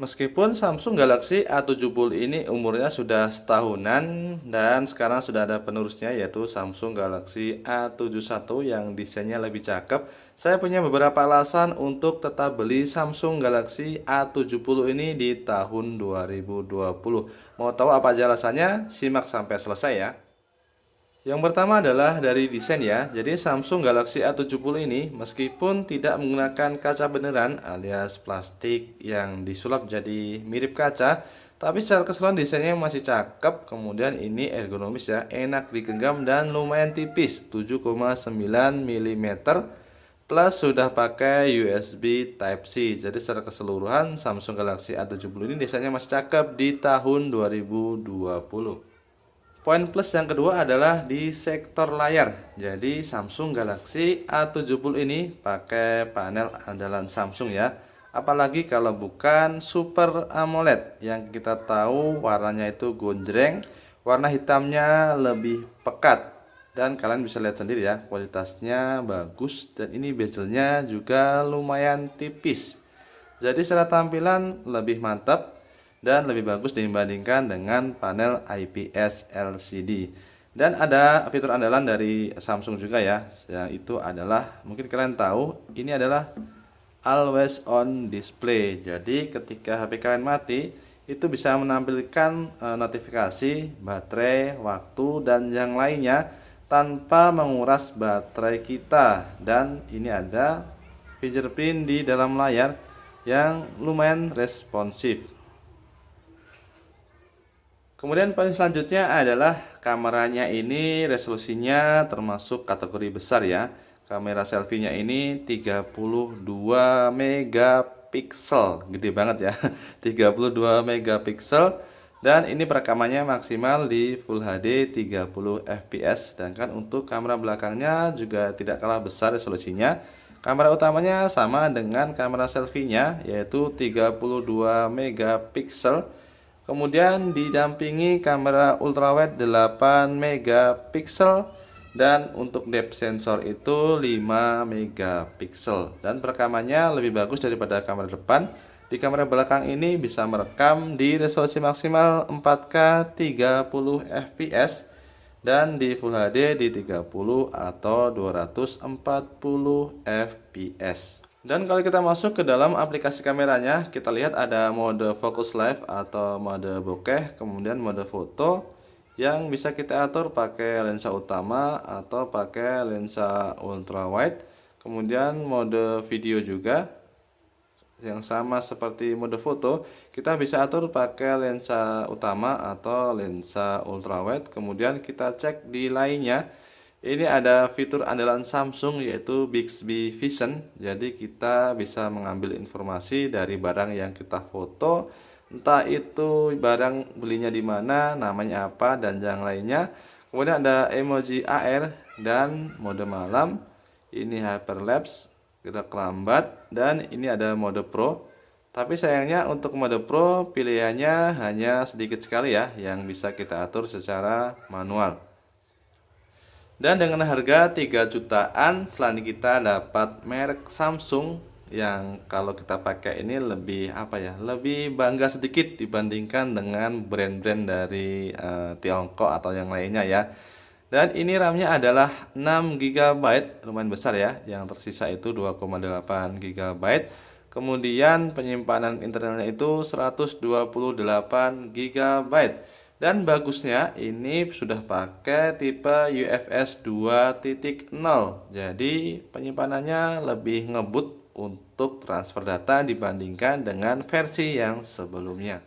Meskipun Samsung Galaxy A70 ini umurnya sudah setahunan dan sekarang sudah ada penerusnya yaitu Samsung Galaxy A71 yang desainnya lebih cakep, saya punya beberapa alasan untuk tetap beli Samsung Galaxy A70 ini di tahun 2020. Mau tahu apa aja alasannya? Simak sampai selesai ya. Yang pertama adalah dari desain ya. Jadi Samsung Galaxy A70 ini meskipun tidak menggunakan kaca beneran alias plastik yang disulap jadi mirip kaca, tapi secara keseluruhan desainnya masih cakep. Kemudian ini ergonomis ya, enak digenggam dan lumayan tipis, 7,9 mm plus sudah pakai USB Type-C. Jadi secara keseluruhan Samsung Galaxy A70 ini desainnya masih cakep di tahun 2020. Poin plus yang kedua adalah di sektor layar. Jadi Samsung Galaxy A70 ini pakai panel andalan Samsung ya. Apalagi kalau bukan Super AMOLED yang kita tahu warnanya itu gonjreng, warna hitamnya lebih pekat. Dan kalian bisa lihat sendiri ya, kualitasnya bagus dan ini bezelnya juga lumayan tipis. Jadi secara tampilan lebih mantap dan lebih bagus dibandingkan dengan panel IPS LCD. Dan ada fitur andalan dari Samsung juga ya, yang itu adalah mungkin kalian tahu ini adalah always on display. Jadi ketika HP kalian mati, itu bisa menampilkan notifikasi, baterai, waktu dan yang lainnya tanpa menguras baterai kita. Dan ini ada fingerprint di dalam layar yang lumayan responsif. Kemudian poin selanjutnya adalah kameranya ini resolusinya termasuk kategori besar ya. Kamera selfie-nya ini 32 megapiksel, gede banget ya. 32 megapiksel dan ini perekamannya maksimal di Full HD 30 fps. Sedangkan untuk kamera belakangnya juga tidak kalah besar resolusinya. Kamera utamanya sama dengan kamera selfie-nya yaitu 32 megapiksel. Kemudian didampingi kamera ultrawide 8 megapiksel dan untuk depth sensor itu 5 megapiksel dan perekamannya lebih bagus daripada kamera depan. Di kamera belakang ini bisa merekam di resolusi maksimal 4K 30 fps dan di Full HD di 30 atau 240 fps. Dan kalau kita masuk ke dalam aplikasi kameranya, kita lihat ada mode focus live atau mode bokeh, kemudian mode foto yang bisa kita atur pakai lensa utama atau pakai lensa ultrawide. Kemudian mode video juga yang sama seperti mode foto, kita bisa atur pakai lensa utama atau lensa ultrawide. Kemudian kita cek di lainnya. Ini ada fitur andalan Samsung yaitu Bixby Vision. Jadi kita bisa mengambil informasi dari barang yang kita foto, entah itu barang belinya di mana, namanya apa dan yang lainnya. Kemudian ada emoji AR dan mode malam. Ini hyperlapse, gerak lambat dan ini ada mode Pro. Tapi sayangnya untuk mode Pro pilihannya hanya sedikit sekali ya yang bisa kita atur secara manual. Dan dengan harga 3 jutaan selanjutnya kita dapat merek Samsung yang kalau kita pakai ini lebih apa ya, lebih bangga sedikit dibandingkan dengan brand-brand dari Tiongkok atau yang lainnya ya. Dan ini RAM-nya adalah 6 GB, lumayan besar ya. Yang tersisa itu 2,8 GB. Kemudian penyimpanan internalnya itu 128 GB. Dan bagusnya ini sudah pakai tipe UFS 2.0. Jadi penyimpanannya lebih ngebut untuk transfer data dibandingkan dengan versi yang sebelumnya.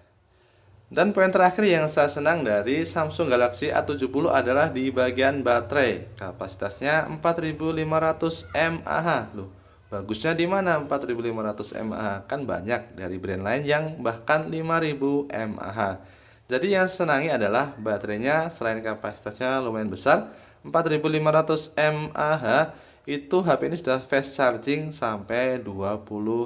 Dan poin terakhir yang saya senang dari Samsung Galaxy A70 adalah di bagian baterai. Kapasitasnya 4500 mAh. Loh, bagusnya di mana 4500 mAh? Kan banyak dari brand lain yang bahkan 5000 mAh. Jadi yang senangi adalah baterainya selain kapasitasnya lumayan besar 4500 mAh, itu HP ini sudah fast charging sampai 25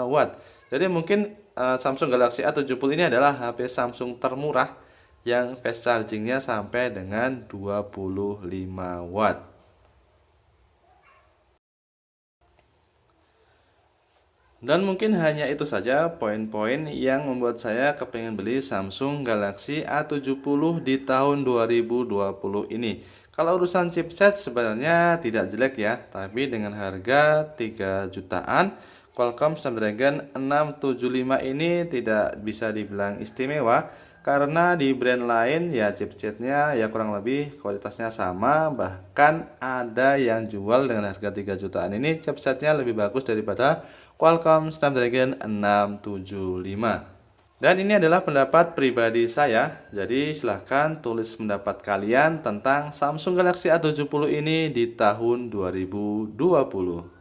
watt. Jadi mungkin Samsung Galaxy A70 ini adalah HP Samsung termurah yang fast chargingnya sampai dengan 25 watt. Dan mungkin hanya itu saja poin-poin yang membuat saya kepengen beli Samsung Galaxy A70 di tahun 2020 ini. Kalau urusan chipset sebenarnya tidak jelek ya, tapi dengan harga 3 jutaan, Qualcomm Snapdragon 675 ini tidak bisa dibilang istimewa karena di brand lain ya chipsetnya ya kurang lebih kualitasnya sama, bahkan ada yang jual dengan harga 3 jutaan ini chipsetnya lebih bagus daripada Qualcomm Snapdragon 675. Dan ini adalah pendapat pribadi saya. Jadi silahkan tulis pendapat kalian tentang Samsung Galaxy A70 ini di tahun 2020.